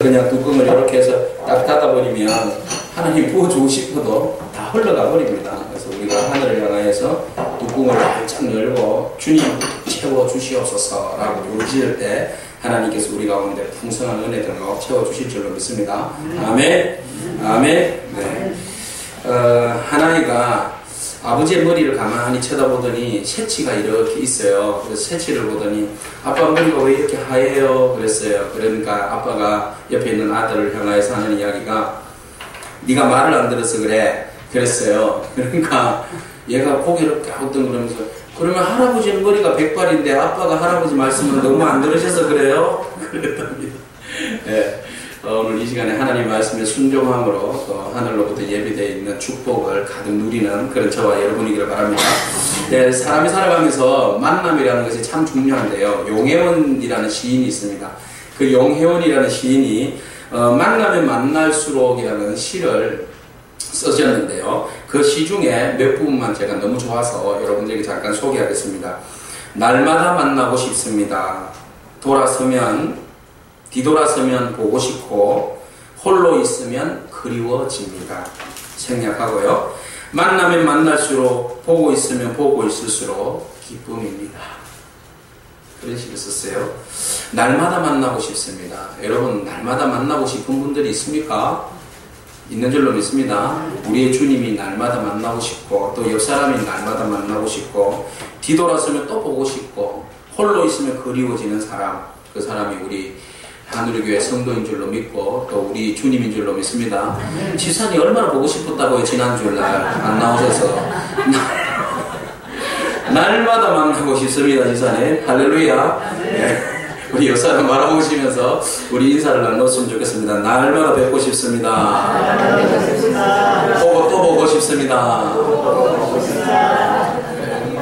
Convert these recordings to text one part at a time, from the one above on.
그냥 뚜껑을 이렇게 해서 딱 닫아버리면 하나님 부어주고 싶어도 다 흘러가 버립니다. 그래서 우리가 하늘을 향하여서 뚜껑을 활짝 열고 주님 채워주시옵소서 라고 부르실 때 하나님께서 우리 가운데 풍성한 은혜들로 채워주실 줄로 믿습니다. 아멘. 아멘. 네. 하나이가 아버지의 머리를 가만히 쳐다보더니 새치가 이렇게 있어요. 그래서 새치를 보더니 아빠 머리가 왜 이렇게 하얘요? 그랬어요. 그러니까 아빠가 옆에 있는 아들을 향하여서 하는 이야기가 네가 말을 안 들어서 그래. 그랬어요. 그러니까 얘가 고개를 갸우뚱그러면서 그러면 할아버지는 머리가 백발인데 아빠가 할아버지 말씀을 너무 안 들으셔서 그래요? 그랬답니다. 네. 오늘 이 시간에 하나님 말씀에 순종함으로 또 하늘로부터 예비되어 있는 축복을 가득 누리는 그런 저와 여러분이기를 바랍니다. 네, 사람이 살아가면서 만남이라는 것이 참 중요한데요. 용혜원이라는 시인이 있습니다. 그 용혜원이라는 시인이 만나면 만날수록이라는 시를 쓰셨는데요. 그 시 중에 몇 부분만 제가 너무 좋아서 여러분들에게 잠깐 소개하겠습니다. 날마다 만나고 싶습니다. 뒤돌아서면 보고 싶고 홀로 있으면 그리워집니다. 생략하고요. 만나면 만날수록 보고 있으면 보고 있을수록 기쁨입니다. 그런 식으로 썼어요. 날마다 만나고 싶습니다. 여러분 날마다 만나고 싶은 분들이 있습니까? 있는 줄로 믿습니다. 우리의 주님이 날마다 만나고 싶고 또 옆 사람이 날마다 만나고 싶고 뒤돌아서면 또 보고 싶고 홀로 있으면 그리워지는 사람, 그 사람이 우리 하늘교회 성도인 줄로 믿고 또 우리 주님인 줄로 믿습니다. 지산이 얼마나 보고 싶었다고요. 지난주날 안 나오셔서 날마다 만나고 싶습니다. 지산이 할렐루야. 네. 우리 옆사람 바라보시면서 우리 인사를 나눴으면 좋겠습니다. 날마다 뵙고 싶습니다. 또 보고 싶습니다.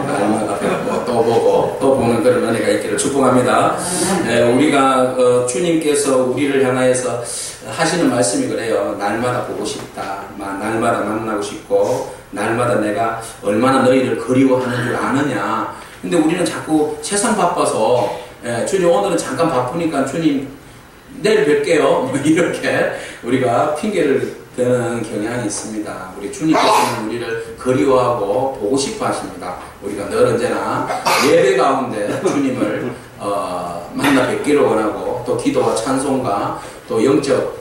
날마다 뵙고 또 보고 또 보는 그런 은혜가 있기를 축복합니다. 우리가 주님께서 우리를 향하여서 하시는 말씀이 그래요. 날마다 보고 싶다. 날마다 만나고 싶고 날마다 내가 얼마나 너희를 그리워하는 줄 아느냐. 근데 우리는 자꾸 세상 바빠서 주님 오늘은 잠깐 바쁘니까 주님 내일 뵐게요. 뭐 이렇게 우리가 핑계를 대는 경향이 있습니다. 우리 주님께서는 우리를 그리워하고 보고 싶어 하십니다. 우리가 늘 언제나 예배 가운데 주님을 만나 뵙기를 원하고 또 기도와 찬송과 또 영적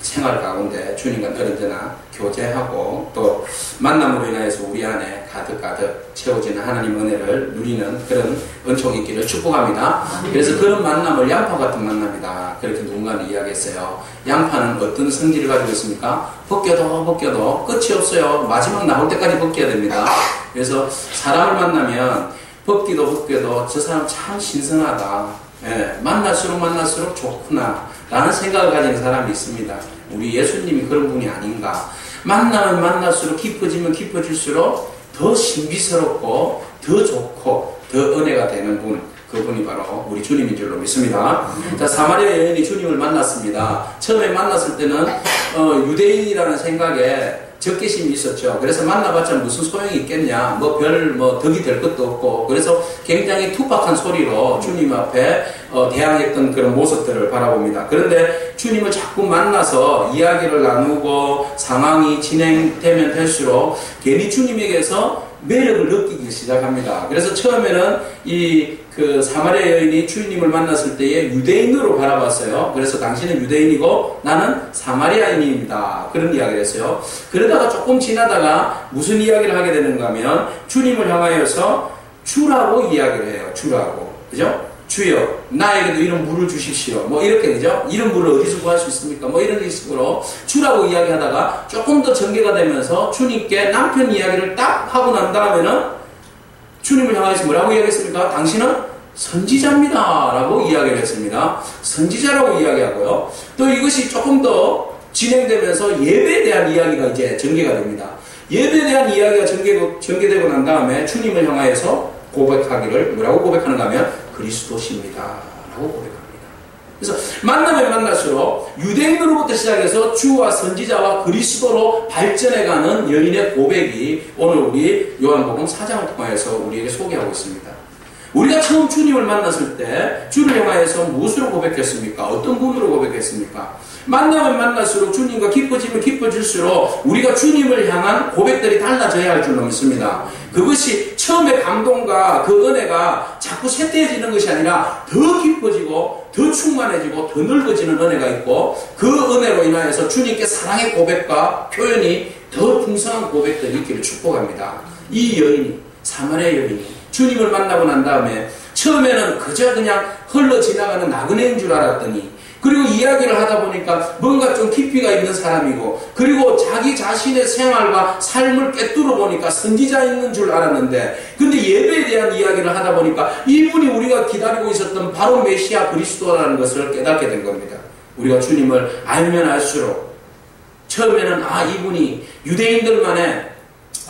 생활 가운데 주님과 늘 언제나 교제하고 또 만남으로 인하여서 우리 안에 가득가득 채워지는 하나님 은혜를 누리는 그런 은총이 있기를 축복합니다. 그래서 그런 만남을 양파 같은 만남이다. 그렇게 누군가는 이야기했어요. 양파는 어떤 성질을 가지고 있습니까? 벗겨도 끝이 없어요. 마지막 나올 때까지 벗겨야 됩니다. 그래서 사람을 만나면 벗겨도 저 사람 참 신선하다. 만날수록 좋구나 라는 생각을 가진 사람이 있습니다. 우리 예수님이 그런 분이 아닌가. 만나면 만날수록 깊어지면 깊어질수록 더 신비스럽고 더 좋고 더 은혜가 되는 분, 그분이 바로 우리 주님인 줄로 믿습니다. 자, 사마리아 여인이 주님을 만났습니다. 처음에 만났을 때는 유대인이라는 생각에 적개심이 있었죠. 그래서 만나봤자 무슨 소용이 있겠냐, 덕이 될 것도 없고, 그래서 굉장히 투박한 소리로 주님 앞에 대항했던 그런 모습들을 바라봅니다. 그런데 주님을 자꾸 만나서 이야기를 나누고 상황이 진행되면 될수록 괜히 주님에게서 매력을 느끼기 시작합니다. 그래서 처음에는 그 사마리아 여인이 주님을 만났을 때에 유대인으로 바라봤어요. 그래서 당신은 유대인이고 나는 사마리아인입니다. 그런 이야기를 했어요. 그러다가 조금 지나다가 무슨 이야기를 하게 되는가 하면 주님을 향하여서 주라고 이야기를 해요. 주라고. 그죠? 주여, 나에게도 이런 물을 주십시오. 뭐 이렇게, 그죠? 이런 물을 어디서 구할 수 있습니까? 뭐 이런 식으로 주라고 이야기하다가 조금 더 전개가 되면서 주님께 남편 이야기를 딱 하고 난 다음에는 주님을 향해서 뭐라고 이야기했습니까? 당신은 선지자입니다. 라고 이야기를 했습니다. 선지자라고 이야기하고요. 또 이것이 조금 더 진행되면서 예배에 대한 이야기가 이제 전개가 됩니다. 예배에 대한 이야기가 전개되고 난 다음에 주님을 향하여서 고백하기를 뭐라고 고백하는가 하면 그리스도십니다. 라고 고백합니다. 그래서 만나면 만날수록 유대인으로부터 시작해서 주와 선지자와 그리스도로 발전해가는 여인의 고백이 오늘 우리 요한복음 4장을 통해서 우리에게 소개하고 있습니다. 우리가 처음 주님을 만났을 때 주를 향하여서 무엇으로 고백했습니까? 어떤 분으로 고백했습니까? 만나면 만날수록 주님과 깊어지면 깊어질수록 우리가 주님을 향한 고백들이 달라져야 할 줄로 믿습니다. 그것이 처음에 감동과 그 은혜가 자꾸 쇠퇴해지는 것이 아니라 더 깊어지고 더 충만해지고 더 넓어지는 은혜가 있고 그 은혜로 인하여서 주님께 사랑의 고백과 표현이 더 풍성한 고백들이 있기를 축복합니다. 이 여인이, 사마리아 여인이 주님을 만나고 난 다음에 처음에는 그저 그냥 흘러 지나가는 나그네인 줄 알았더니, 그리고 이야기를 하다 보니까 뭔가 좀 깊이가 있는 사람이고, 그리고 자기 자신의 생활과 삶을 꿰뚫어 보니까 선지자인 줄 알았는데, 근데 예배에 대한 이야기를 하다 보니까 이분이 우리가 기다리고 있었던 바로 메시아 그리스도라는 것을 깨닫게 된 겁니다. 우리가 주님을 알면 알수록 처음에는 이분이 유대인들만의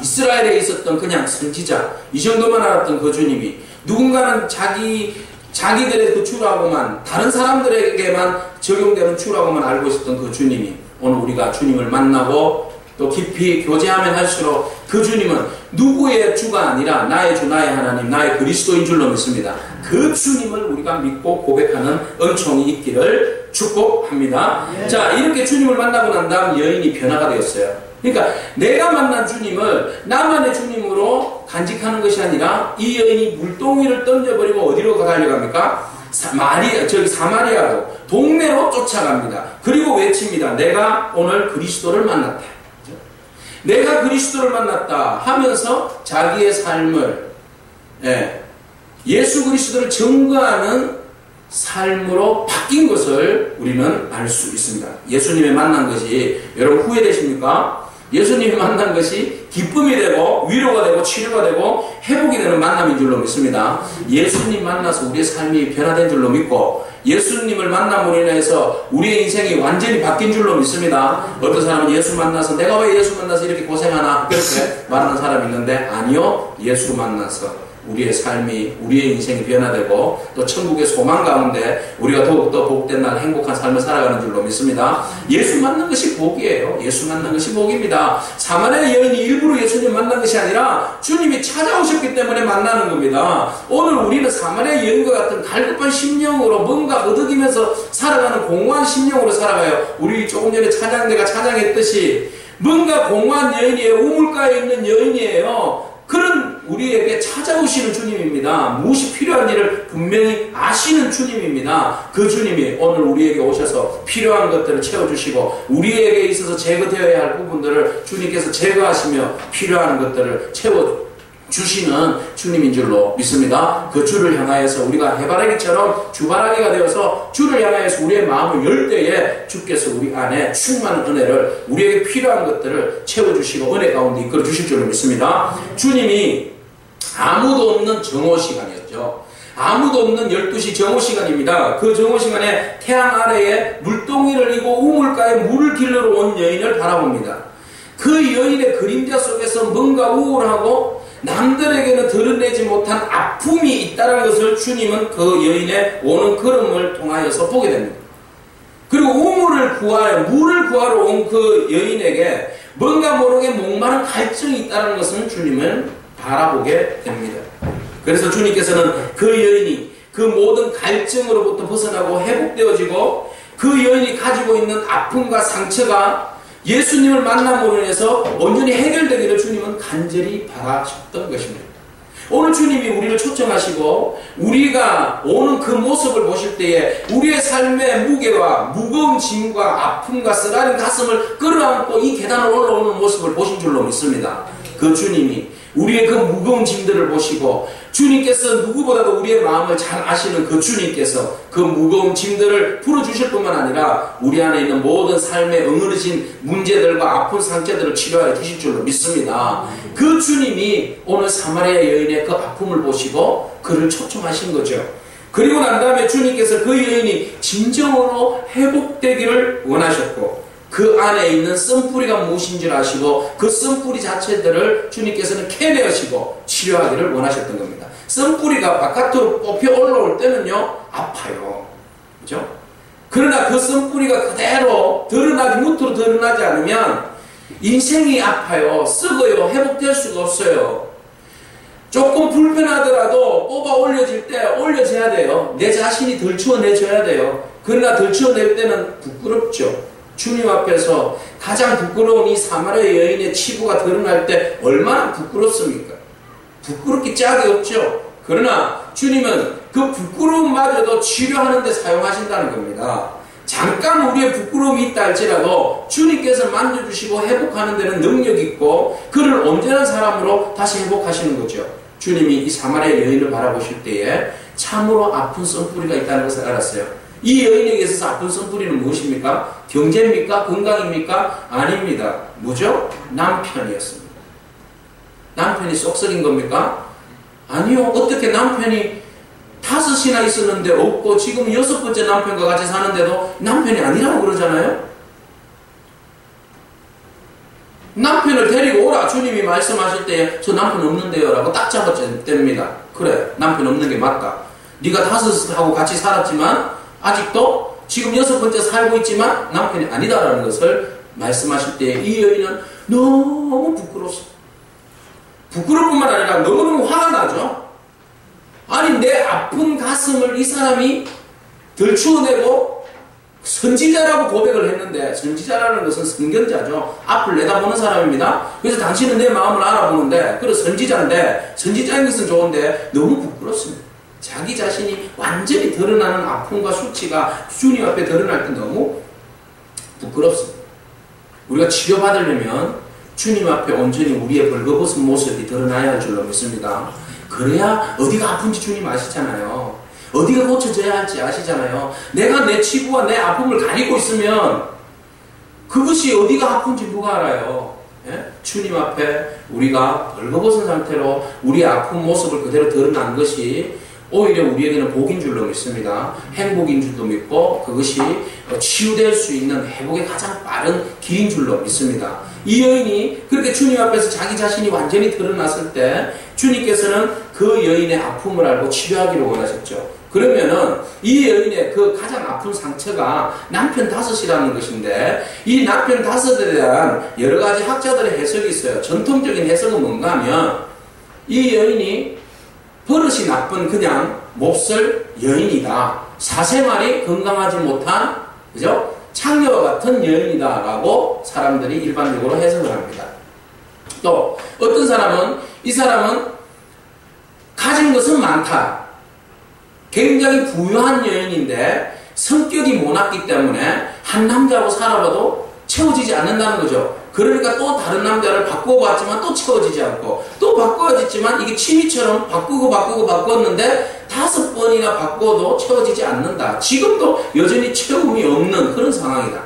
이스라엘에 있었던 그냥 선지자, 이 정도만 알았던 그 주님이 누군가는 자기들의 그 주라고만, 다른 사람들에게만 적용되는 주라고만 알고 있었던 그 주님이 오늘 우리가 주님을 만나고 또 깊이 교제하면 할수록 그 주님은 누구의 주가 아니라 나의 주, 나의 하나님, 나의 그리스도인 줄로 믿습니다. 그 주님을 우리가 믿고 고백하는 은총이 있기를 축복합니다. 자, 이렇게 주님을 만나고 난 다음 여인이 변화가 되었어요. 그러니까 내가 만난 주님을 나만의 주님으로 간직하는 것이 아니라 이 여인이 물동이를 던져버리고 어디로 달려갑니까? 사마리아로, 동네로 쫓아갑니다. 그리고 외칩니다. 내가 오늘 그리스도를 만났다. 내가 그리스도를 만났다 하면서 자기의 삶을 예수 그리스도를 증거하는 삶으로 바뀐 것을 우리는 알 수 있습니다. 예수님의 만난 것이 여러분 후회되십니까? 예수님이 만난 것이 기쁨이 되고 위로가 되고 치료가 되고 회복이 되는 만남인 줄로 믿습니다. 예수님 만나서 우리의 삶이 변화된 줄로 믿고 예수님을 만남으로 인해서 우리의 인생이 완전히 바뀐 줄로 믿습니다. 어떤 사람은 예수 만나서 내가 왜 예수 만나서 이렇게 고생하나 그렇게 말하는 사람이 있는데, 아니요, 예수 만나서 우리의 삶이, 우리의 인생이 변화되고 또 천국의 소망 가운데 우리가 더욱더 복된 날 행복한 삶을 살아가는 줄로 믿습니다. 예수 만난 것이 복이에요. 예수 만난 것이 복입니다. 사마리아 여인이 일부러 예수님 만난 것이 아니라 주님이 찾아오셨기 때문에 만나는 겁니다. 오늘 우리는 사마리아 여인과 같은 갈급한 심령으로 뭔가 허덕이면서 살아가는 공허한 심령으로 살아가요. 우리 조금 전에 찬양대가 찬양했듯이 뭔가 공허한 여인이에요. 우물가에 있는 여인이에요. 그런 우리에게 찾아오시는 주님입니다. 무엇이 필요한 일을 분명히 아시는 주님입니다. 그 주님이 오늘 우리에게 오셔서 필요한 것들을 채워주시고 우리에게 있어서 제거되어야 할 부분들을 주님께서 제거하시며 필요한 것들을 채워주시는 주님인 줄로 믿습니다. 그 주를 향하여서 우리가 해바라기처럼 주바라기가 되어서 주를 향하여서 우리의 마음을 열 때에 주께서 우리 안에 충만한 은혜를, 우리에게 필요한 것들을 채워주시고 은혜 가운데 이끌어 주실 줄로 믿습니다. 주님이 아무도 없는 정오 시간이었죠. 아무도 없는 12시 정오 시간입니다. 그 정오 시간에 태양 아래에 물동이를 이고 우물가에 물을 길러러 온 여인을 바라봅니다. 그 여인의 그림자 속에서 뭔가 우울하고 남들에게는 드러내지 못한 아픔이 있다는 것을 주님은 그 여인의 오는 걸음을 통하여서 보게 됩니다. 그리고 물을 구하러 온 그 여인에게 뭔가 모르게 목마른 갈증이 있다는 것을 주님은 바라보게 됩니다. 그래서 주님께서는 그 여인이 그 모든 갈증으로부터 벗어나고 회복되어지고 그 여인이 가지고 있는 아픔과 상처가 예수님을 만남으로 인해서 온전히 해결되기를 주님은 간절히 바라셨던 것입니다. 오늘 주님이 우리를 초청하시고 우리가 오는 그 모습을 보실 때에 우리의 삶의 무게와 무거운 짐과 아픔과 쓰라린 가슴을 끌어안고 이 계단을 올라오는 모습을 보신 줄로 믿습니다. 그 주님이 우리의 그 무거운 짐들을 보시고 주님께서 누구보다도 우리의 마음을 잘 아시는 그 주님께서 그 무거운 짐들을 풀어주실 뿐만 아니라 우리 안에 있는 모든 삶에 응어리진 문제들과 아픈 상처들을 치료하여 주실 줄로 믿습니다. 그 주님이 오늘 사마리아 여인의 그 아픔을 보시고 그를 초청하신 거죠. 그리고 난 다음에 주님께서 그 여인이 진정으로 회복되기를 원하셨고 그 안에 있는 쓴뿌리가 무엇인 줄 아시고 그 쓴뿌리 자체들을 주님께서는 캐내시고 치료하기를 원하셨던 겁니다. 쓴뿌리가 바깥으로 뽑혀 올라올 때는요 아파요. 그죠? 그러나 그 쓴뿌리가 그대로 무트로 드러나지 않으면 인생이 아파요. 썩어요. 회복될 수가 없어요. 조금 불편하더라도 뽑아 올려질 때 올려줘야 돼요. 내 자신이 덜추어내줘야 돼요. 그러나 덜추어낼 때는 부끄럽죠. 주님 앞에서 가장 부끄러운 이 사마리아 여인의 치부가 드러날 때 얼마나 부끄럽습니까? 부끄럽기 짝이 없죠. 그러나 주님은 그 부끄러움마저도 치료하는 데 사용하신다는 겁니다. 잠깐 우리의 부끄러움이 있다 할지라도 주님께서 만져주시고 회복하는 데는 능력이 있고 그를 온전한 사람으로 다시 회복하시는 거죠. 주님이 이 사마리아 여인을 바라보실 때에 참으로 아픈 썸뿌리가 있다는 것을 알았어요. 이 여인에게 있어서 아픈 썸뿌리는 무엇입니까? 경제입니까? 건강입니까? 아닙니다. 뭐죠? 남편이었습니다. 남편이 쏙썩인 겁니까? 아니요. 어떻게 남편이 5이나 있었는데 없고 지금 6번째 남편과 같이 사는데도 남편이 아니라고 그러잖아요? 남편을 데리고 오라 주님이 말씀하실 때 저 남편 없는데요 라고 딱 잡아댑니다. 그래 남편 없는 게 맞다. 네가 5하고 같이 살았지만 아직도 지금 6번째 살고 있지만 남편이 아니다라는 것을 말씀하실 때 이 여인은 너무 부끄럽습니다. 부끄러울 뿐만 아니라 너무너무 화가 나죠. 아니 내 아픈 가슴을 이 사람이 덜추어내고 선지자라고 고백을 했는데 선지자라는 것은 선견자죠. 앞을 내다보는 사람입니다. 그래서 당신은 내 마음을 알아보는데 그래 선지자인데 선지자인 것은 좋은데 너무 부끄럽습니다. 자기 자신이 완전히 드러나는 아픔과 수치가 주님 앞에 드러날 때 너무 부끄럽습니다. 우리가 치료받으려면 주님 앞에 온전히 우리의 벌거벗은 모습이 드러나야 할 줄로 믿습니다. 그래야 어디가 아픈지 주님 아시잖아요. 어디가 고쳐져야 할지 아시잖아요. 내가 내 치부와 내 아픔을 가리고 있으면 그것이 어디가 아픈지 누가 알아요. 예? 주님 앞에 우리가 벌거벗은 상태로 우리의 아픈 모습을 그대로 드러난 것이 오히려 우리에게는 복인 줄로 믿습니다. 행복인 줄도 믿고 그것이 치유될 수 있는 회복의 가장 빠른 길인 줄로 믿습니다. 이 여인이 그렇게 주님 앞에서 자기 자신이 완전히 드러났을 때 주님께서는 그 여인의 아픔을 알고 치료하기를 원하셨죠. 그러면은 이 여인의 그 가장 아픈 상처가 남편 5이라는 것인데 이 남편 5에 대한 여러 가지 학자들의 해석이 있어요. 전통적인 해석은 뭔가 하면 이 여인이 버릇이 나쁜 그냥 몹쓸 여인이다. 사생활이 건강하지 못한 그죠? 창녀와 같은 여인이다라고 사람들이 일반적으로 해석을 합니다. 또 어떤 사람은 이 사람은 가진 것은 많다. 굉장히 부유한 여인인데 성격이 모났기 때문에 한 남자하고 살아봐도 채워지지 않는다는 거죠. 그러니까 또 다른 남자를 바꿔봤지만 또 채워지지 않고 또 바꿔졌지만 이게 취미처럼 바꾸었는데 5번이나 바꿔도 채워지지 않는다. 지금도 여전히 채움이 없는 그런 상황이다.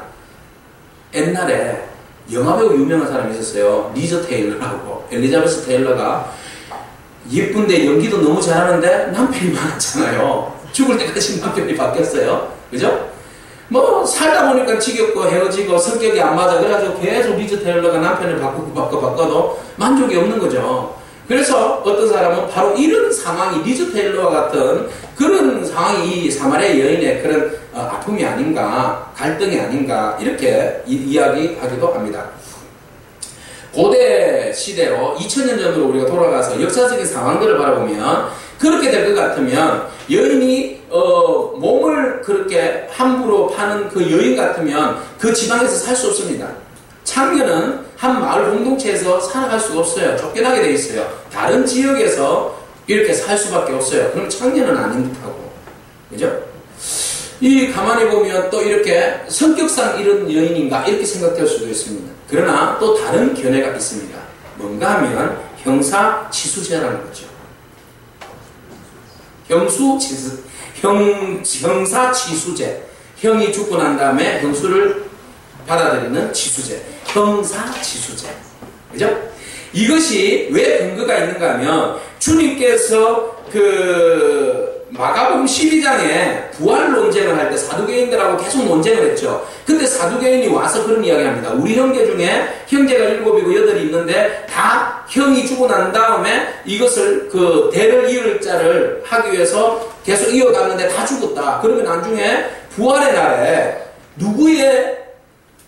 옛날에 영화배우 유명한 사람이 있었어요. 리저 테일러라고. 엘리자베스 테일러가 예쁜데 연기도 너무 잘하는데 남편이 많았잖아요. 죽을 때까지 남편이 바뀌었어요. 그죠? 뭐 살다 보니까 지겹고 헤어지고 성격이 안 맞아. 그래가지고 계속 리저 테일러가 남편을 바꿔도 만족이 없는 거죠. 그래서 어떤 사람은 바로 이런 상황이 리저 테일러와 같은 그런 상황이 이 사마리아 여인의 그런 아픔이 아닌가, 갈등이 아닌가 이렇게 이야기하기도 합니다. 고대 시대로 2000년 전으로 우리가 돌아가서 역사적인 상황들을 바라보면 그렇게 될 것 같으면 여인이 몸을 그렇게 함부로 파는 그 여인 같으면 그 지방에서 살 수 없습니다. 창녀는 한 마을 공동체에서 살아갈 수가 없어요. 쫓겨나게 돼 있어요. 다른 지역에서 이렇게 살 수밖에 없어요. 그럼 창녀는 아닌 듯하고, 그죠? 이 가만히 보면 또 이렇게 성격상 이런 여인인가 이렇게 생각될 수도 있습니다. 그러나 또 다른 견해가 있습니다. 뭔가 하면 형사치수죄라는 거죠. 형사치수죄. 형이 죽고 난 다음에 형수를 받아들이는 치수죄. 형사치수죄. 그죠? 이것이 왜 근거가 있는가 하면 주님께서 마가복음 12장에 부활 논쟁을 할 때 사두개인들하고 계속 논쟁을 했죠. 근데 사두개인이 와서 그런 이야기 합니다. 우리 형제 중에 형제가 7이고 8이 있는데 다 형이 죽고 난 다음에 이것을 대를 이을 자를 하기 위해서 계속 이어갔는데 다 죽었다. 그러면 나중에 부활의 날에 누구의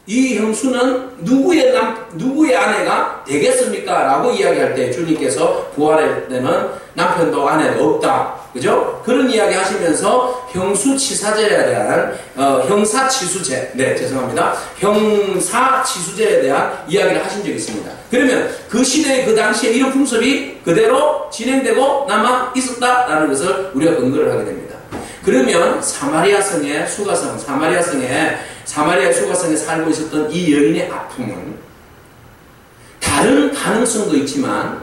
이 형수는 누구의 아내가 되겠습니까? 라고 이야기할 때 주님께서 부활할 때는 남편도 아내도 없다. 그죠? 그런 이야기 하시면서 형수치사제에 대한, 형사치수제. 네, 죄송합니다. 형사치수제에 대한 이야기를 하신 적이 있습니다. 그러면 그 시대에 그 당시에 이런 풍습이 그대로 진행되고 남아 있었다라는 것을 우리가 근거를 하게 됩니다. 그러면 사마리아 성의 수가성에 살고 있었던 이 여인의 아픔은 다른 가능성도 있지만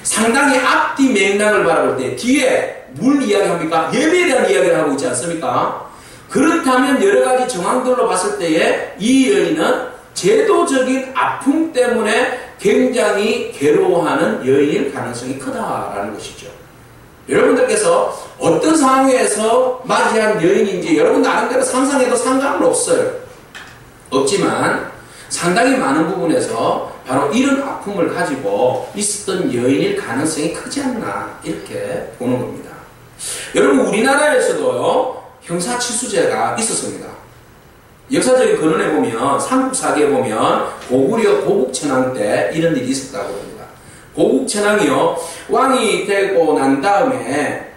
상당히 앞뒤 맥락을 바라볼 때 뒤에 뭘 이야기합니까? 예배에 대한 이야기를 하고 있지 않습니까? 그렇다면 여러 가지 정황들로 봤을 때에 이 여인은 제도적인 아픔 때문에 굉장히 괴로워하는 여인일 가능성이 크다라는 것이죠. 여러분들께서 어떤 상황에서 맞이한 여인인지 여러분 나름대로 상상해도 상관은 없지만 상당히 많은 부분에서 바로 이런 아픔을 가지고 있었던 여인일 가능성이 크지 않나 이렇게 보는 겁니다. 여러분 우리나라에서도요 형사치수제가 있었습니다. 역사적인 근원에 보면 삼국사기에 보면 고구려 고국천왕 때 이런 일이 있었다고 합니다. 고국천왕이요 왕이 되고 난 다음에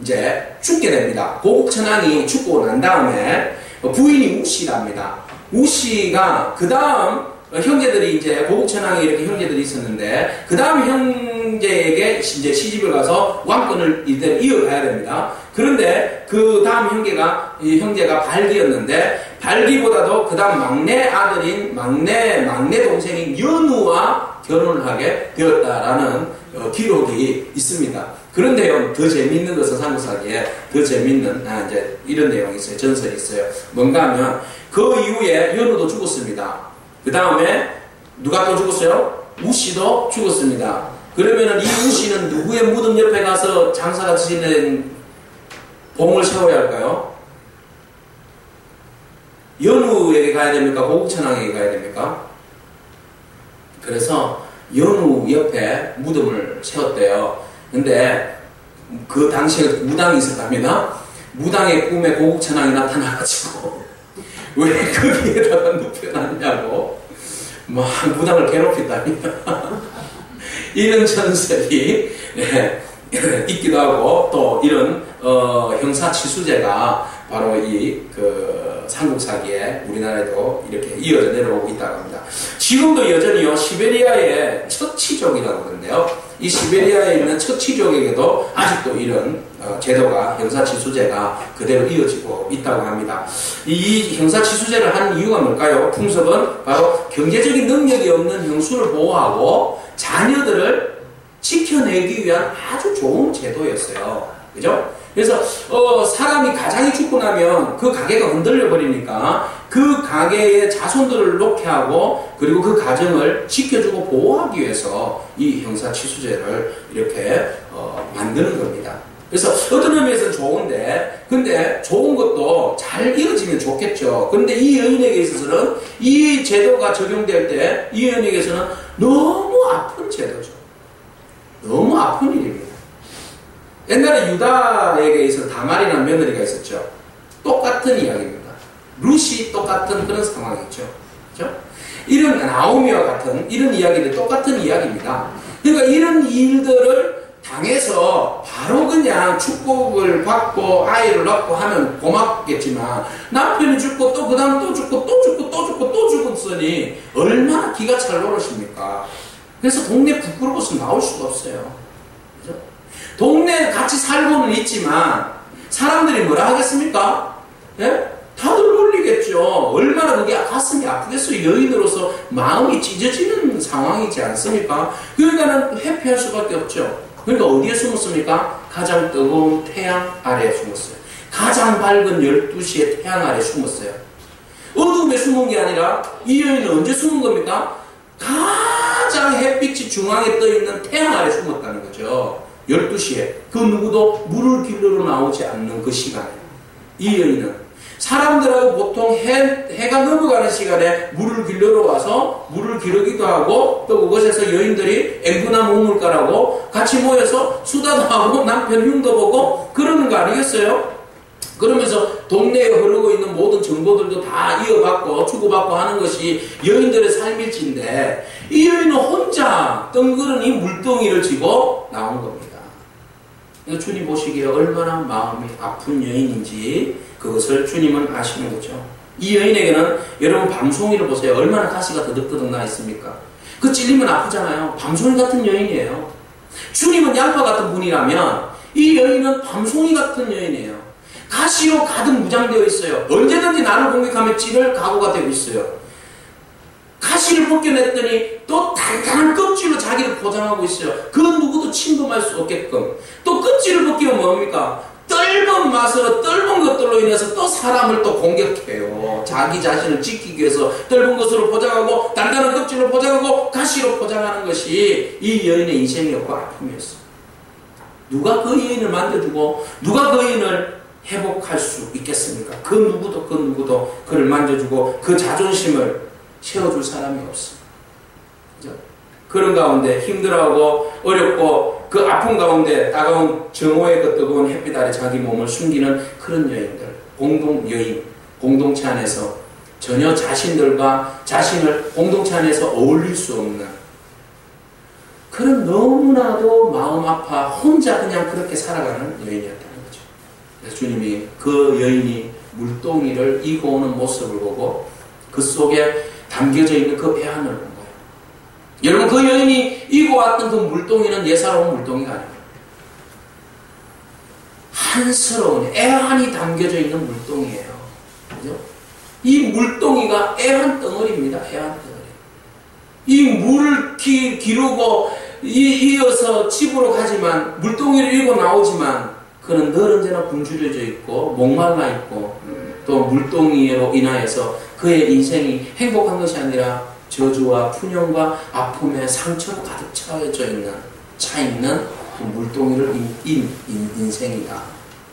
이제 죽게 됩니다. 고국천왕이 죽고 난 다음에 부인이 우씨랍니다. 우씨가 그 다음 형제들이 이제 고국천왕이 이렇게 형제들이 있었는데 그 다음 형제에게 이제 시집을 가서 왕권을 이어가야 됩니다. 그런데 그 다음 형제가 발기였는데 발기보다도 그 다음 막내 아들인 막내 동생인 연우와 결혼을 하게 되었다라는 기록이 있습니다. 그런데요, 더 재미있는 것은 삼국사기에 더 재미있는 이제 이런 내용이 있어요. 전설이 있어요. 뭔가 하면 그 이후에 연우도 죽었습니다. 그 다음에 누가 또 죽었어요? 우씨도 죽었습니다. 그러면은 이 우씨는 누구의 무덤 옆에 가서 장사가 지는 봉을 세워야 할까요? 연우에게 가야 됩니까? 고국천왕에게 가야 됩니까? 그래서 연우 옆에 무덤을 세웠대요. 근데 그 당시에 무당이 있었답니다. 무당의 꿈에 고국천왕이 나타나가지고 왜 거기에다가 눕혀놨냐고 막 무당을 괴롭혔답니다. 이런 전설이 있기도 하고 또 이런 형사치수제가 바로 이 삼국사기에 우리나라에도 이렇게 이어져 내려오고 있다고 합니다. 지금도 여전히요 시베리아의 척치족이라고 그러는데요. 이 시베리아에 있는 척치족에게도 아직도 이런 제도가 형사치수제가 그대로 이어지고 있다고 합니다. 이 형사치수제를 하는 이유가 뭘까요? 풍습은 바로 경제적인 능력이 없는 형수를 보호하고 자녀들을 지켜내기 위한 아주 좋은 제도였어요. 그죠? 그래서 사람이 가장이 죽고 나면 그 가게가 흔들려 버리니까 그 가게의 자손들을 놓게 하고 그리고 그 가정을 지켜주고 보호하기 위해서 이 형사치수제를 이렇게 만드는 겁니다. 그래서 어떤 의미에서는 좋은데 근데 좋은 것도 잘 이어지면 좋겠죠. 그런데 이 여인에게 있어서는 이 제도가 적용될 때 이 여인에게서는 너무 아픈 제도죠. 너무 아픈 일입니다. 옛날에 유다에게 있어서 다말이라는 며느리가 있었죠. 똑같은 이야기입니다. 룻이 똑같은 그런 상황이죠. 그렇죠? 이런 나오미와 같은 이런 이야기들 똑같은 이야기입니다. 그러니까 이런 일들을 당해서 바로 그냥 축복을 받고 아이를 낳고 하면 고맙겠지만 남편이 죽고 또 그 다음 또 죽고 또 죽고 또 죽고 또 죽었으니 얼마나 기가 찰 노릇입니까? 그래서 동네 부끄러워서 나올 수가 없어요. 동네에 같이 살고는 있지만 사람들이 뭐라 하겠습니까? 예? 다들 놀리겠죠. 얼마나 그게 가슴이 아프겠어요. 여인으로서 마음이 찢어지는 상황이지 않습니까? 그러니까는 회피할 수밖에 없죠. 그러니까 어디에 숨었습니까? 가장 뜨거운 태양 아래에 숨었어요. 가장 밝은 12시에 태양 아래에 숨었어요. 어둠에 숨은 게 아니라 이 여인은 언제 숨은 겁니까? 가장 햇빛이 중앙에 떠있는 태양 아래에 숨었다는 거죠. 12시에 그 누구도 물을 길러러 나오지 않는 그 시간에 이 여인은 사람들하고 보통 해가 넘어가는 시간에 물을 길러러 와서 물을 기르기도 하고 또 그곳에서 여인들이 앵두나무 우물가라고 같이 모여서 수다도 하고 남편 흉도 보고 그러는 거 아니겠어요? 그러면서 동네에 흐르고 있는 모든 정보들도 다 이어받고 주고받고 하는 것이 여인들의 삶일지인데 이 여인은 혼자 덩그러니 물동이를 쥐고 나온 겁니다. 주님 보시기에 얼마나 마음이 아픈 여인인지 그것을 주님은 아시는 거죠. 이 여인에게는 여러분 밤송이를 보세요. 얼마나 가시가 더덕더덕 나 있습니까? 그 찔리면 아프잖아요. 밤송이 같은 여인이에요. 주님은 양파 같은 분이라면 이 여인은 밤송이 같은 여인이에요. 가시로 가득 무장되어 있어요. 언제든지 나를 공격하며 찌를 각오가 되고 있어요. 가시를 벗겨냈더니 또 단단한 껍질로 자기를 포장하고 있어요. 그 누구도 침범할 수 없게끔. 또 껍질을 벗기면 뭡니까? 떫은 맛으로 떫은 것들로 인해서 또 사람을 또 공격해요. 자기 자신을 지키기 위해서 떫은 것으로 포장하고 단단한 껍질로 포장하고 가시로 포장하는 것이 이 여인의 인생이었고 아픔이었어요. 누가 그 여인을 만져주고 누가 그 여인을 회복할 수 있겠습니까? 그 누구도 그를 만져주고 그 자존심을 채워줄 사람이 없어. 그죠? 그런 가운데 힘들어하고 어렵고 그 아픔 가운데 따가운 정오의 그 뜨거운 햇빛 아래 자기 몸을 숨기는 그런 여인들, 공동체 안에서 전혀 자신들과 자신을 공동체 안에서 어울릴 수 없는 그런 너무나도 마음 아파 혼자 그냥 그렇게 살아가는 여인이었다는 거죠. 그래서 주님이 그 여인이 물동이를 이고 오는 모습을 보고 그 속에 담겨져 있는 그 애환을 본 거예요. 여러분 그 여인이 이고 왔던 그 물동이는 예사로운 물동이가 아니에요. 한스러운 애환이 담겨져 있는 물동이에요. 그죠? 이 물동이가 애환 덩어리입니다. 애환 덩어리. 이 물을 기르고 이어서 집으로 가지만 물동이를 이고 나오지만 그는 늘 언제나 굶주려져 있고 목말라 있고 또 물동이로 인하여서 그의 인생이 행복한 것이 아니라 저주와 푸념과 아픔의 상처로 가득 차 있는 그 물동이를 인생이다.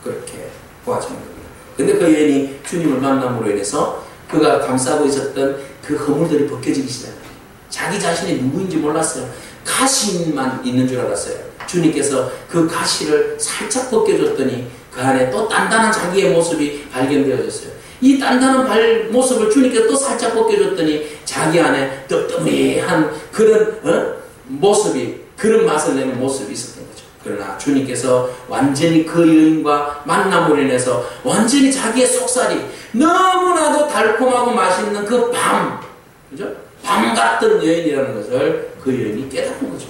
그렇게 보아지는 겁니다. 근데 그 여인이 주님을 만남으로 인해서 그가 감싸고 있었던 그 허물들이 벗겨지기 시작해요. 자기 자신이 누구인지 몰랐어요. 가시만 있는 줄 알았어요. 주님께서 그 가시를 살짝 벗겨줬더니 그 안에 또 단단한 자기의 모습이 발견되어졌어요. 이 단단한 모습을 주님께서 또 살짝 벗겨줬더니 자기 안에 뜨뜻한 그런 모습이, 그런 맛을 내는 모습이 있었던 거죠. 그러나 주님께서 완전히 그 여인과 만남으로 인해서 완전히 자기의 속살이 너무나도 달콤하고 맛있는 그 그죠? 밤 같은 여인이라는 것을 그 여인이 깨달은 거죠.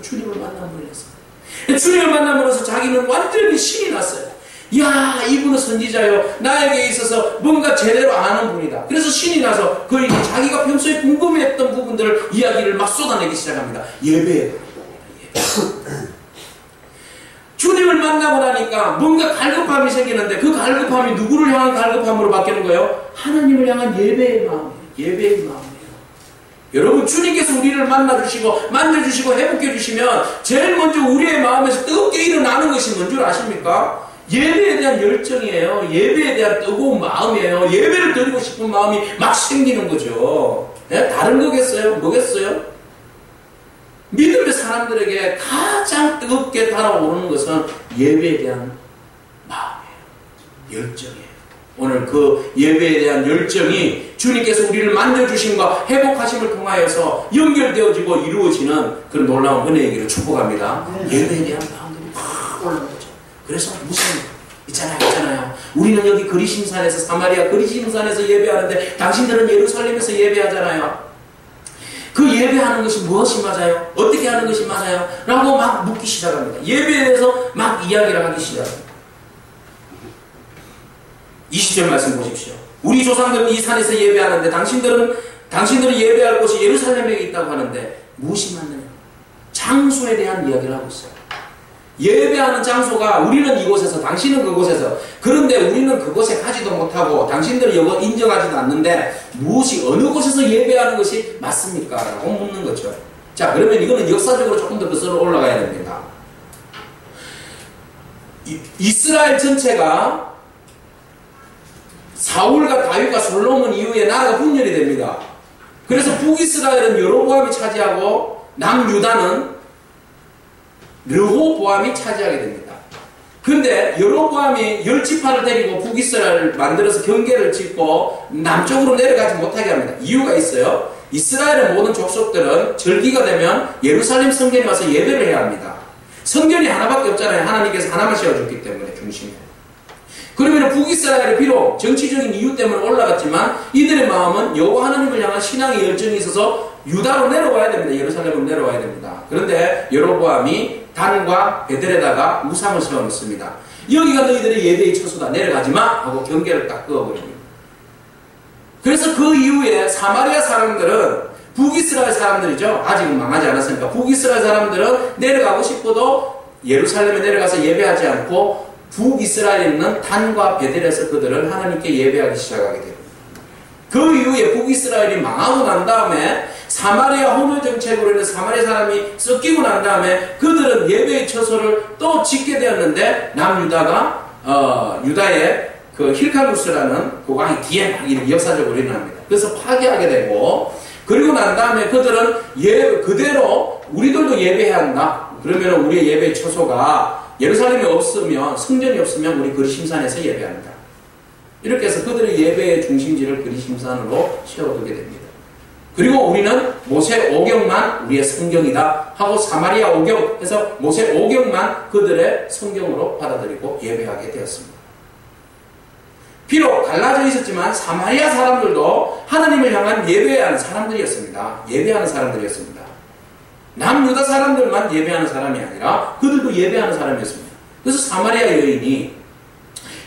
주님을 만남으로 인해서. 주님을 만남으로써 자기는 완전히 신이 났어요. 야, 이분은 선지자요. 나에게 있어서 뭔가 제대로 아는 분이다. 그래서 신이 나서 그 자기가 평소에 궁금해했던 부분들을 이야기를 막 쏟아내기 시작합니다. 예배. 주님을 만나고 나니까 뭔가 갈급함이 생기는데 그 갈급함이 누구를 향한 갈급함으로 바뀌는 거예요? 하나님을 향한 예배의 마음이에요. 예배의 마음이에요. 여러분 주님께서 우리를 만나주시고 만져주시고 회복해주시면 제일 먼저 우리의 마음에서 뜨겁게 일어나는 것이 뭔 줄 아십니까? 예배에 대한 열정이에요. 예배에 대한 뜨거운 마음이에요. 예배를 드리고 싶은 마음이 막 생기는 거죠. 네? 다른 거겠어요? 뭐겠어요? 믿음의 사람들에게 가장 뜨겁게 달아오르는 것은 예배에 대한 마음이에요. 열정이에요. 오늘 그 예배에 대한 열정이 주님께서 우리를 만져주심과 회복하심을 통하여서 연결되어지고 이루어지는 그런 놀라운 은혜이기를 축복합니다. 예배에 대한 마음들이 확 올라오는 거죠. 그래서 무슨 있잖아요. 우리는 여기 그리심산에서 사마리아 그리심산에서 예배하는데 당신들은 예루살렘에서 예배하잖아요. 그 예배하는 것이 무엇이 맞아요? 어떻게 하는 것이 맞아요? 라고 막 묻기 시작합니다. 예배에 대해서 막 이야기를 하기 시작합니다. 20절 말씀 보십시오. 우리 조상들은 이 산에서 예배하는데 당신들은 예배할 곳이 예루살렘에 있다고 하는데 무엇이 맞느냐? 장소에 대한 이야기를 하고 있어요. 예배하는 장소가 우리는 이곳에서 당신은 그곳에서, 그런데 우리는 그곳에 가지도 못하고 당신들은 이거 인정하지도 않는데 무엇이 어느 곳에서 예배하는 것이 맞습니까? 라고 묻는 거죠. 자, 그러면 이거는 역사적으로 조금 더 거슬러 올라가야 됩니다. 이스라엘 전체가 사울과 다윗과 솔로몬 이후에 나라가 분열이 됩니다. 그래서 북이스라엘은 여로보암이 차지하고 남유다는 르호보암이 차지하게 됩니다. 근데 여로보암이 10지파를 데리고 북이스라엘을 만들어서 경계를 짓고 남쪽으로 내려가지 못하게 합니다. 이유가 있어요. 이스라엘의 모든 족속들은 절기가 되면 예루살렘 성전에 와서 예배를 해야 합니다. 성전이 하나밖에 없잖아요. 하나님께서 하나만 세워줬기 때문에 중심에. 그러면 북이스라엘이 비록 정치적인 이유 때문에 올라갔지만 이들의 마음은 여호와 하나님을 향한 신앙의 열정이 있어서 유다로 내려와야 됩니다. 예루살렘으로 내려와야 됩니다. 그런데 여로보암이 단과 베델에다가 우상을 세워놓습니다. 여기가 너희들의 예배의 처소다. 내려가지마 하고 경계를 딱 그어버립니다. 그래서 그 이후에 사마리아 사람들은 북이스라엘 사람들이죠. 아직은 망하지 않았으니까 북이스라엘 사람들은 내려가고 싶어도 예루살렘에 내려가서 예배하지 않고 북이스라엘에 있는 단과 베델에서 그들은 하나님께 예배하기 시작하게 됩니다. 그 이후에 북이스라엘이 망하고 난 다음에 사마리아 혼혈 정책으로 인해 사마리아 사람이 섞이고 난 다음에 그들은 예배의 처소를 또 짓게 되었는데 남유다가 유다의 그 힐카루스라는 그 왕이 뒤에 막 역사적으로 일어납니다. 그래서 파괴하게 되고 그리고 난 다음에 그들은 그대로 우리들도 예배해야 한다. 그러면 우리의 예배의 처소가 예루살렘이 없으면 성전이 없으면 우리 그리심산에서 예배합니다. 이렇게 해서 그들의 예배의 중심지를 그리심산으로 세워두게 됩니다. 그리고 우리는 모세 오경만 우리의 성경이다 하고 사마리아 오경 해서 모세 오경만 그들의 성경으로 받아들이고 예배하게 되었습니다. 비록 갈라져 있었지만 사마리아 사람들도 하나님을 향한 예배하는 사람들이었습니다. 예배하는 사람들이었습니다. 남유다 사람들만 예배하는 사람이 아니라 그들도 예배하는 사람이었습니다. 그래서 사마리아 여인이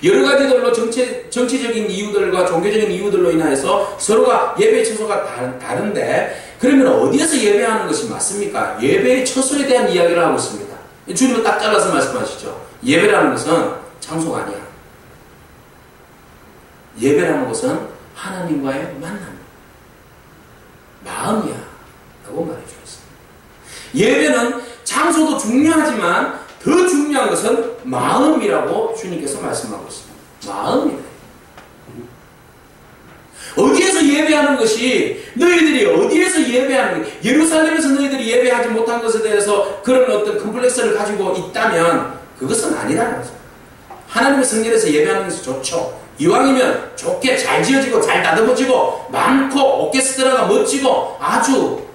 여러 가지들로 정치적인 이유들과 종교적인 이유들로 인하여서 서로가 예배의 처소가 다른데 그러면 어디에서 예배하는 것이 맞습니까? 예배의 처소에 대한 이야기를 하고 있습니다. 주님은 딱 잘라서 말씀하시죠. 예배라는 것은 장소가 아니야. 예배라는 것은 하나님과의 만남, 마음이야 라고 말해주셨습니다. 예배는 장소도 중요하지만 더 중요한 것은 마음이라고 주님께서 말씀하고 있습니다. 마음이다. 어디에서 예배하는 것이 너희들이 어디에서 예배하는 것, 예루살렘에서 너희들이 예배하지 못한 것에 대해서 그런 어떤 컴플렉스를 가지고 있다면 그것은 아니라는 거죠. 하나님의 성전에서 예배하는 것이 좋죠. 이왕이면 좋게 잘 지어지고 잘 다듬어지고 많고 오케스트라가 멋지고 아주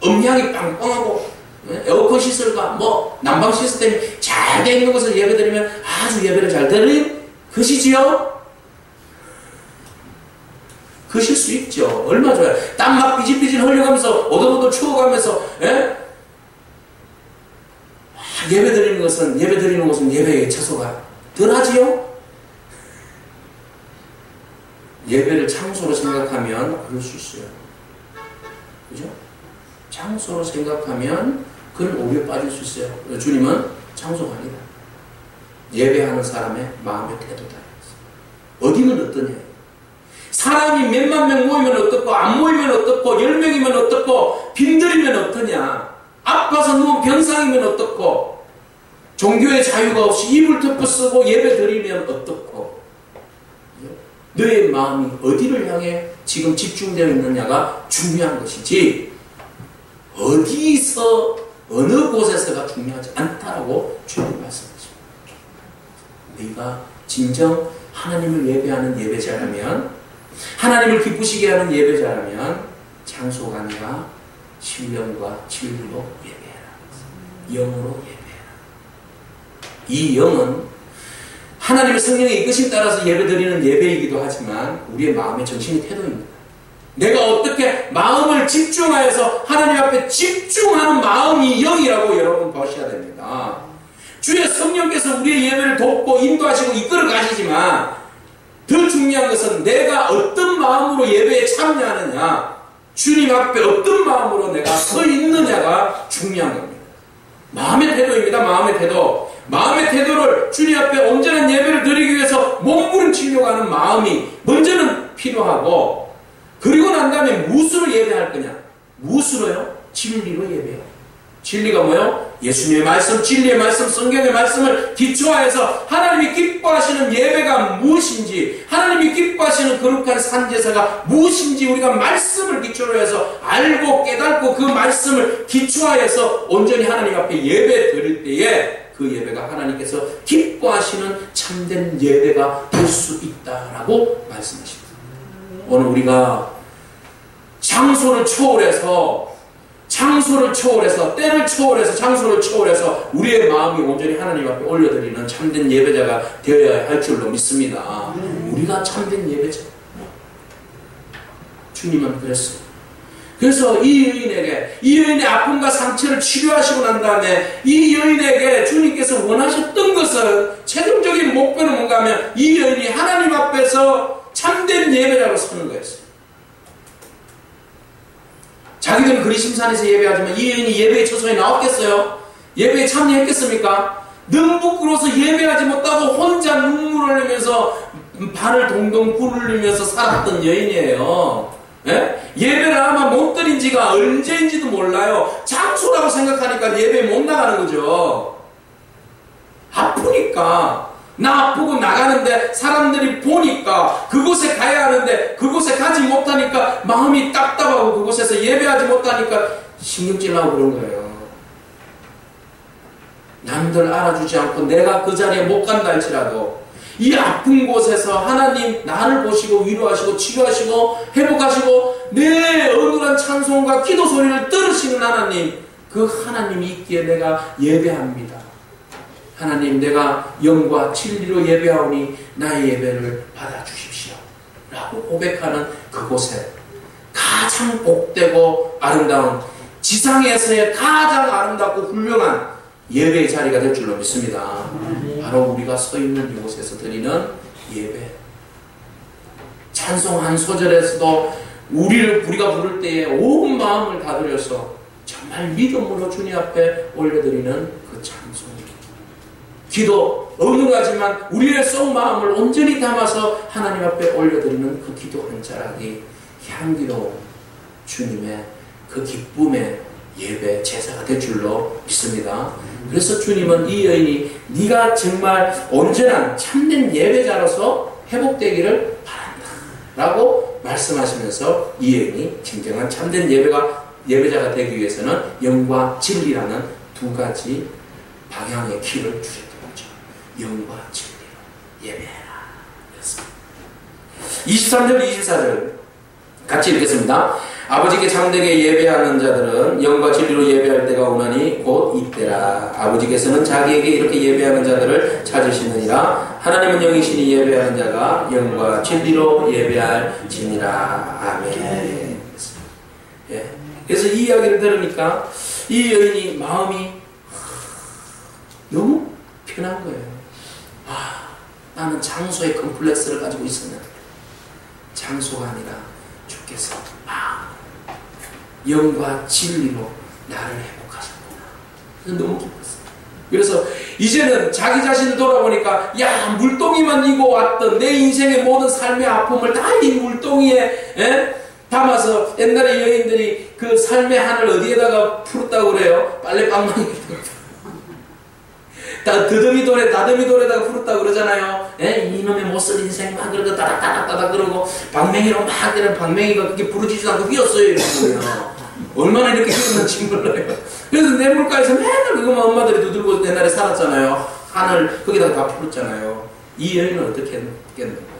음향이 빵빵하고 에어컨 시설과 뭐 난방 시스템이 잘 되어 있는 곳에서 예배드리면 아주 예배를 잘 드리는 것이지요. 그실 수 있죠. 얼마나 좋아요. 땀 막 삐질삐질 흘려가면서 오돌오돌 추워가면서 예배드리는 것은 예배의 처소가 덜하지요. 예배를 장소로 생각하면 그럴 수 있어요. 그죠? 장소로 생각하면 그런 오류에 빠질 수 있어요. 주님은 장소가 아니다. 예배하는 사람의 마음의 태도다. 어디면 어떠냐. 사람이 몇만 명 모이면 어떻고 안 모이면 어떻고 10명이면 어떻고 빈들이면 어떠냐. 아파서 누운 병상이면 어떻고 종교의 자유가 없이 이불 덮어 쓰고 예배 드리면 어떻고 너의 마음이 어디를 향해 지금 집중되어 있느냐가 중요한 것이지 어디서 어느 곳에서가 중요하지 않다라고 주님 말씀하십니다. 네가 진정 하나님을 예배하는 예배자라면 하나님을 기쁘시게 하는 예배자라면 장소가 아니라 신령과 진리로 예배해라. 영으로 예배해라. 이 영은 하나님의 성령의 이끄심 따라서 예배드리는 예배이기도 하지만 우리의 마음의 정신의 태도입니다. 내가 어떻게 마음을 집중하여서 하나님 앞에 집중하는 마음이 영이라고 여러분 보셔야 됩니다. 주의 성령께서 우리의 예배를 돕고 인도하시고 이끌어 가시지만 더 중요한 것은 내가 어떤 마음으로 예배에 참여하느냐, 주님 앞에 어떤 마음으로 내가 서 있느냐가 중요한 겁니다. 마음의 태도입니다. 마음의 태도. 마음의 태도를 주님 앞에 온전한 예배를 드리기 위해서 몸부림치려고 하는 마음이 먼저는 필요하고, 그리고 난 다음에 무엇으로 예배할 거냐? 무엇으로요? 진리로 예배해요. 진리가 뭐요? 예수님의 말씀, 진리의 말씀, 성경의 말씀을 기초하여서 하나님이 기뻐하시는 예배가 무엇인지, 하나님이 기뻐하시는 거룩한 산제사가 무엇인지 우리가 말씀을 기초로 해서 알고 깨닫고 그 말씀을 기초하여서 온전히 하나님 앞에 예배 드릴 때에 그 예배가 하나님께서 기뻐하시는 참된 예배가 될 수 있다라고 말씀하십니다. 오늘 우리가 장소를 초월해서 때를 초월해서 장소를 초월해서 우리의 마음이 온전히 하나님 앞에 올려드리는 참된 예배자가 되어야 할 줄로 믿습니다. 우리가 참된 예배자. 주님은 그랬어요. 그래서 이 여인의 아픔과 상처를 치료하시고 난 다음에 이 여인에게 주님께서 원하셨던 것은 최종적인 목표는 뭔가 하면 이 여인이 하나님 앞에서 참된 예배자로 서는 거였어요. 자기들은 그리심산에서 예배하지만 이 여인이 예배의 처소에 나왔겠어요? 예배에 참여했겠습니까? 너무 부끄러워서 예배하지 못하고 혼자 눈물을 흘리면서 발을 동동 굴리면서 살았던 여인이에요. 예? 예배를 아마 못 드린 지가 언제인지도 몰라요. 장소라고 생각하니까 예배에 못 나가는 거죠. 아프니까. 나 아프고 나가는데 사람들이 보니까 그곳에 가야 하는데 그곳에 가지 못하니까 마음이 답답하고 그곳에서 예배하지 못하니까 신경질 나고 그런 거예요. 남들 알아주지 않고 내가 그 자리에 못 간다 할지라도 이 아픈 곳에서 하나님 나를 보시고 위로하시고 치료하시고 회복하시고 내 어눌한 찬송과 기도 소리를 들으시는 하나님, 그 하나님이 있기에 내가 예배합니다. 하나님, 내가 영과 진리로 예배하오니 나의 예배를 받아주십시오 라고 고백하는 그곳에 가장 복되고 아름다운, 지상에서의 가장 아름답고 훌륭한 예배의 자리가 될 줄로 믿습니다. 바로 우리가 서 있는 이곳에서 드리는 예배. 찬송 한 소절에서도 우리가 부를 때에 온 마음을 다 들여서 정말 믿음으로 주님 앞에 올려드리는 그 찬송. 기도, 어눌하지만 우리의 속 마음을 온전히 담아서 하나님 앞에 올려드리는 그 기도 한 자락이 향기로운 주님의 그 기쁨의 예배 제사가 될 줄로 믿습니다. 그래서 주님은 이 여인이 네가 정말 온전한 참된 예배자로서 회복되기를 바란다 라고 말씀하시면서 이 여인이 진정한 참된 예배자가 되기 위해서는 영과 진리라는 두 가지 방향의 키를 주셨던 거죠. 영과 진리로 예배해라. 그렇습니다. 23절 24절 같이 읽겠습니다. 아버지께 참되게 예배하는 자들은 영과 진리로 예배할 때가 오나니 곧 이때라. 아버지께서는 자기에게 이렇게 예배하는 자들을 찾으시느니라. 하나님은 영이시니 예배하는 자가 영과 진리로 예배할지니라. 아멘. 예. 그래서 이 이야기를 들으니까 이 여인이 마음이 너무 편한 거예요. 나는 장소의 컴플렉스를 가지고 있었는데 장소가 아니라 주께서 영과 진리로 나를 회복하셨구나. 너무 기뻤어요. 그래서 이제는 자기 자신을 돌아보니까 물동이만 이고 왔던 내 인생의 모든 삶의 아픔을 다 이 물동이에 담아서 옛날에 여인들이 그 삶의 한을 어디에다가 풀었다고 그래요? 빨래방망이에다가 다듬이 돌에다가 풀었다고 그러잖아요. 이놈의 못쓸 인생 막 그러고 따닥따닥 그러고 방맹이로 막 이런 방맹이가 그렇게 부러지지도 않고 휘었어요. 이러거든요. 얼마나 이렇게 휘었는지 몰라요. 그래서 내물가에서 맨날 그거만 엄마들이 두들고 옛날에 살았잖아요. 한을 거기다가 다 풀었잖아요. 이 여인은 어떻게 했겠는가?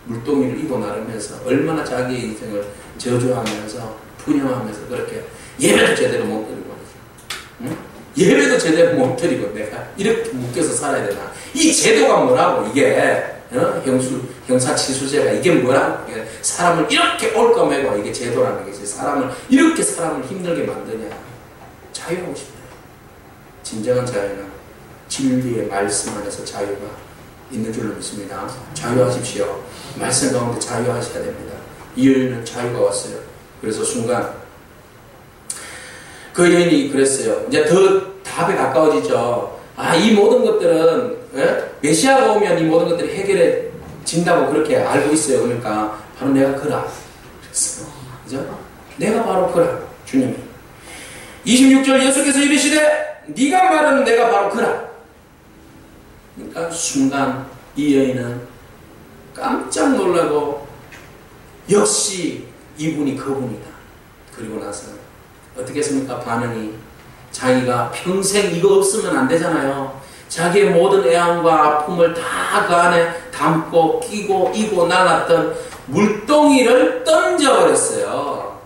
물동이를 이고 나르면서 얼마나 자기의 인생을 저주하면서 분영하면서 그렇게 예배도 제대로 못 드리고 응? 예배도 제대로 못 드리고 내가 이렇게 묶여서 살아야 되나? 이 제도가 뭐라고 이게 형사치수제가 이게 뭐라고? 이게 사람을 이렇게 올까매고 이게 제도라는 거지. 사람을 힘들게 만드냐? 자유하고 싶어요. 진정한 자유는 진리의 말씀 안에서 자유가 있는 줄로 믿습니다. 자유하십시오. 말씀 가운데 자유하셔야 됩니다. 이 여인은 자유가 왔어요. 그래서 순간 그 여인이 그랬어요. 이제 더 답에 가까워지죠. 이 모든 것들은 메시아가 오면 이 모든 것들이 해결해진다고 그렇게 알고 있어요. 그러니까 바로 내가 그라. 그랬어요. 그죠? 내가 바로 그라. 주님이 26절 예수께서 이르시되 네가 말하는 내가 바로 그라. 그러니까 순간 이 여인은 깜짝 놀라고 역시 이분이 그분이다. 그리고 나서 어떻게 했습니까? 반응이 자기가 평생 이거 없으면 안 되잖아요. 자기의 모든 애환과 아픔을 다 그 안에 담고 끼고 이고 날랐던 물동이를 던져버렸어요.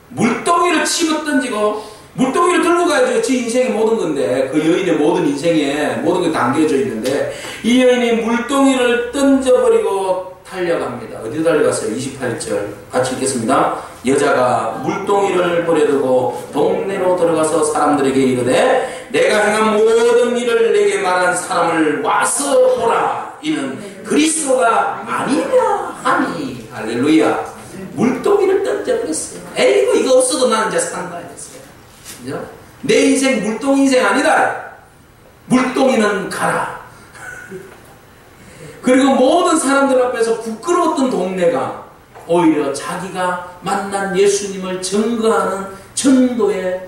물동이를 집어 던지고, 물동이를 들고 가야죠. 지 인생의 모든 건데, 그 여인의 모든 인생에 모든 게 담겨져 있는데, 이 여인이 물동이를 던져버리고 달려갑니다. 어디로 달려갔어요? 28절 같이 읽겠습니다. 여자가 물동이를 버려두고 동네로 들어가서 사람들에게 이르되 내가 행한 모든 일을 내게 말한 사람을 와서 보라. 이는 그리스도가 아니냐 하니. 할렐루야. 물동이를 던져버렸어요. 에이구 이거 없어도 나는 이제 산다 했어요. 그죠? 내 인생 물동 인생 아니다. 물동이는 가라. 그리고 모든 사람들 앞에서 부끄러웠던 동네가 오히려 자기가 만난 예수님을 증거하는 전도의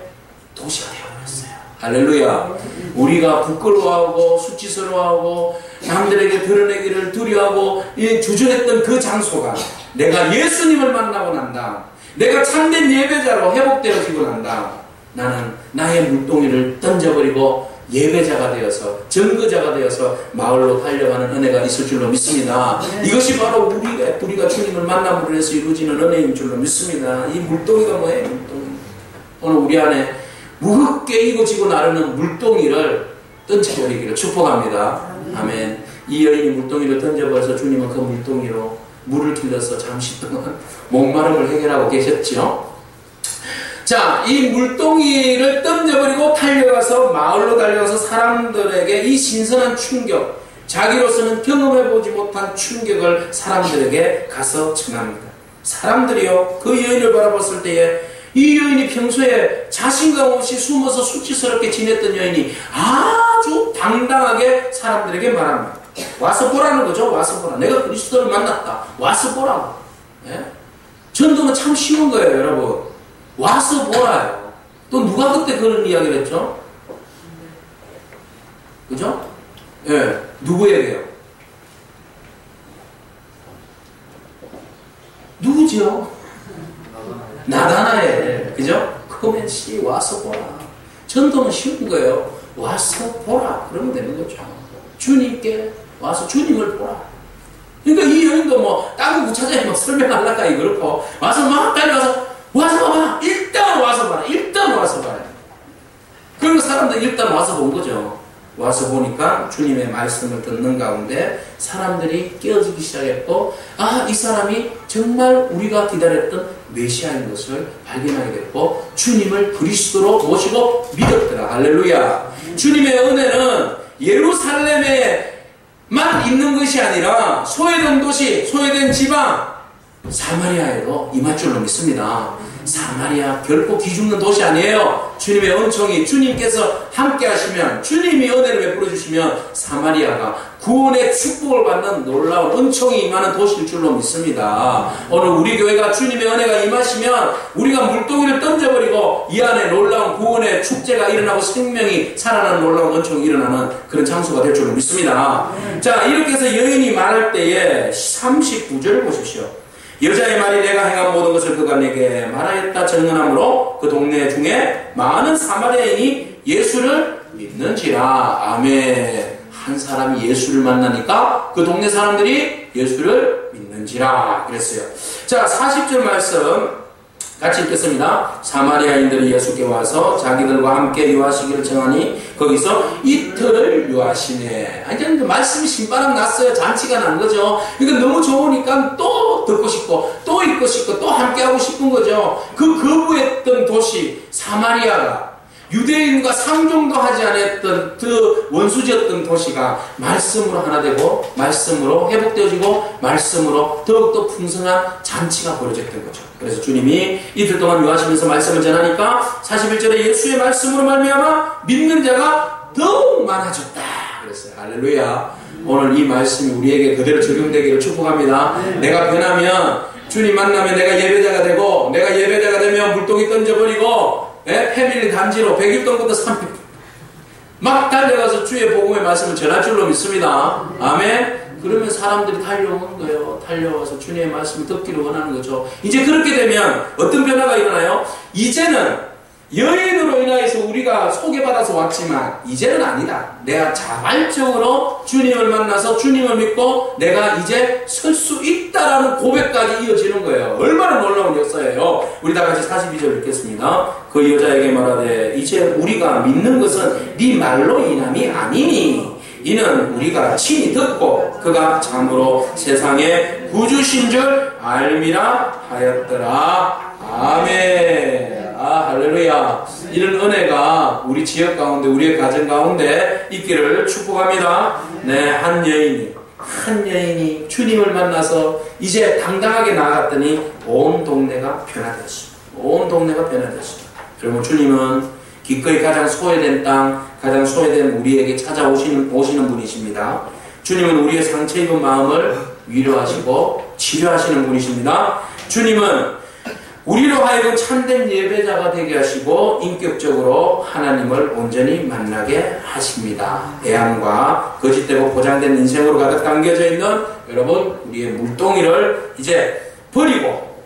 도시가 되어버렸어요. 할렐루야. 우리가 부끄러워하고 수치스러워하고 남들에게 드러내기를 두려워하고 주저했던 그 장소가 내가 예수님을 만나고 난 다음, 내가 참된 예배자로 회복되어지고 난 다음, 나는 나의 물동이를 던져버리고 예배자가 되어서 증거자가 되어서 마을로 달려가는 은혜가 있을 줄로 믿습니다. 이것이 바로 우리가 주님을 만남으로 해서 이루어지는 은혜인 줄로 믿습니다. 이 물동이가 뭐예요? 물동이. 오늘 우리 안에 무겁게 이고지고 나르는 물동이를 던져버리기를 축복합니다. 아멘. 이 여인이 물동이를 던져버려서 주님은 그 물동이로 물을 길러서 잠시 동안 목마름을 해결하고 계셨죠. 자, 이 물동이를 던져버리고 달려가서 마을로 달려가서 사람들에게 이 신선한 충격, 자기로서는 경험해보지 못한 충격을 사람들에게 가서 전합니다. 사람들이요, 그 여인을 바라봤을 때에 이 여인이 평소에 자신감 없이 숨어서 수치스럽게 지냈던 여인이 아주 당당하게 사람들에게 말합니다. 와서 보라는 거죠. 와서 보라. 내가 그리스도를 만났다. 와서 보라고. 예? 전도는 참 쉬운 거예요, 여러분. 와서 보라요. 또 누가 그때 그런 이야기를 했죠? 그죠? 예. 네. 누구에게요? 누구죠? 나다나엘. 그죠? 그러면 와서 보라. 전도는 쉬운 거예요. 와서 보라. 그러면 되는 거죠. 주님께 와서 주님을 보라. 그러니까 이 여인도 뭐, 딴 거 구차장에 막 설명하려까 그렇고, 와서 막 달려와서 와서 봐봐. 일단 와서 봐라. 일단 와서 봐라. 그러면 사람들 일단 와서 본 거죠. 와서 보니까 주님의 말씀을 듣는 가운데 사람들이 깨어지기 시작했고, 아, 이 사람이 정말 우리가 기다렸던 메시아인 것을 발견하게 됐고, 주님을 그리스도로 모시고 믿었더라. 할렐루야. 주님의 은혜는 예루살렘에만 있는 것이 아니라 소외된 도시, 소외된 지방, 사마리아에도 임할 줄로 믿습니다. 사마리아 결코 기죽는 도시 아니에요. 주님의 은총이, 주님께서 함께 하시면, 주님이 은혜를 베풀어 주시면 사마리아가 구원의 축복을 받는 놀라운 은총이 임하는 도시일 줄로 믿습니다. 오늘 우리 교회가 주님의 은혜가 임하시면 우리가 물동이를 던져버리고 이 안에 놀라운 구원의 축제가 일어나고 생명이 살아나는 놀라운 은총이 일어나는 그런 장소가 될 줄로 믿습니다. 자, 이렇게 해서 여인이 말할 때에 39절을 보십시오. 여자의 말이 내가 행한 모든 것을 그가 내게 말하였다 증언하므로 그 동네 중에 많은 사마리아인이 예수를 믿는지라. 아멘. 한 사람이 예수를 만나니까 그 동네 사람들이 예수를 믿는지라 그랬어요. 자, 40절 말씀 같이 읽겠습니다. 사마리아인들이 예수께 와서 자기들과 함께 유하시기를 청하니 거기서 이틀을 유하시네. 아니, 말씀이 신바람 났어요. 잔치가 난 거죠. 그러니까 너무 좋으니까 또 듣고 싶고 또 읽고 싶고 또 함께 하고 싶은 거죠. 그 거부했던 도시 사마리아가 유대인과 상종도 하지 않았던 그 원수지였던 도시가 말씀으로 하나 되고 말씀으로 회복되어지고 말씀으로 더욱더 풍성한 잔치가 벌어졌던 거죠. 그래서 주님이 이틀 동안 유하시면서 말씀을 전하니까 41절에 예수의 말씀으로 말미암아 믿는 자가 더욱 많아졌다 그랬어요. 할렐루야. 오늘 이 말씀이 우리에게 그대로 적용되기를 축복합니다. 내가 변하면 주님 만나면 내가 예배자가 되고 내가 예배자가 되면 물동이 던져버리고 패밀리 단지로 100일동부터 300일 막 달려가서 주의 복음의 말씀을 전할 줄로 믿습니다. 아멘. 그러면 사람들이 달려오는 거예요. 달려와서 주님의 말씀을 듣기를 원하는 거죠. 이제 그렇게 되면 어떤 변화가 일어나요? 이제는 여인으로 인하여서 우리가 소개받아서 왔지만 이제는 아니다. 내가 자발적으로 주님을 만나서 주님을 믿고 내가 이제 설 수 있다라는 고백까지 이어지는 거예요. 얼마나 놀라운 역사예요. 우리 다 같이 42절 읽겠습니다. 그 여자에게 말하되 이제 우리가 믿는 것은 네 말로 인함이 아니니 이는 우리가 친히 듣고 그가 참으로 세상의 구주신 줄 알미라 하였더라. 아멘. 할렐루야. 이런 은혜가 우리 지역 가운데, 우리의 가정 가운데 있기를 축복합니다. 네, 한 여인이 주님을 만나서 이제 당당하게 나아갔더니 온 동네가 변화되었습니다. 온 동네가 변화되었습니다. 여러분, 주님은 기꺼이 가장 소외된 땅, 가장 소외된 우리에게 찾아오시는 분이십니다. 주님은 우리의 상처 입은 마음을 위로하시고 치료하시는 분이십니다. 주님은 우리로 하여금 참된 예배자가 되게 하시고 인격적으로 하나님을 온전히 만나게 하십니다. 배양과 거짓되고 포장된 인생으로 가득 담겨져 있는 여러분, 우리의 물동이를 이제 버리고,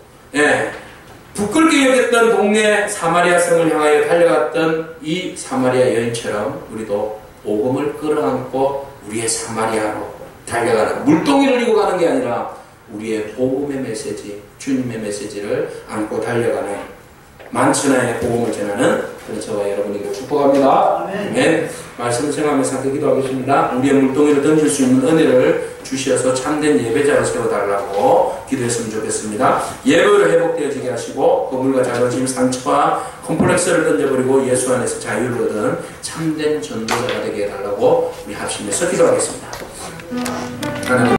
부끄럽게 여겼던 동네 사마리아 성을 향하여 달려갔던 이 사마리아 여인처럼 우리도 복음을 끌어안고 우리의 사마리아로 달려가는, 물동이를 이고 가는 게 아니라 우리의 복음의 메시지, 주님의 메시지를 안고 달려가는 만천하의 복음을 전하는 그런 저와 여러분에게 축복합니다. 아멘. 말씀을 생각하면서 함께 기도하겠습니다. 우리의 물동이를 던질 수 있는 은혜를 주시어서 참된 예배자로 세워달라고 기도했으면 좋겠습니다. 예배로 회복되어지게 하시고 거물과 자존심, 상처와 컴플렉스를 던져버리고 예수 안에서 자유를 얻은 참된 전도자가 되게 해달라고 우리 합심해서 기도하겠습니다. 하나님.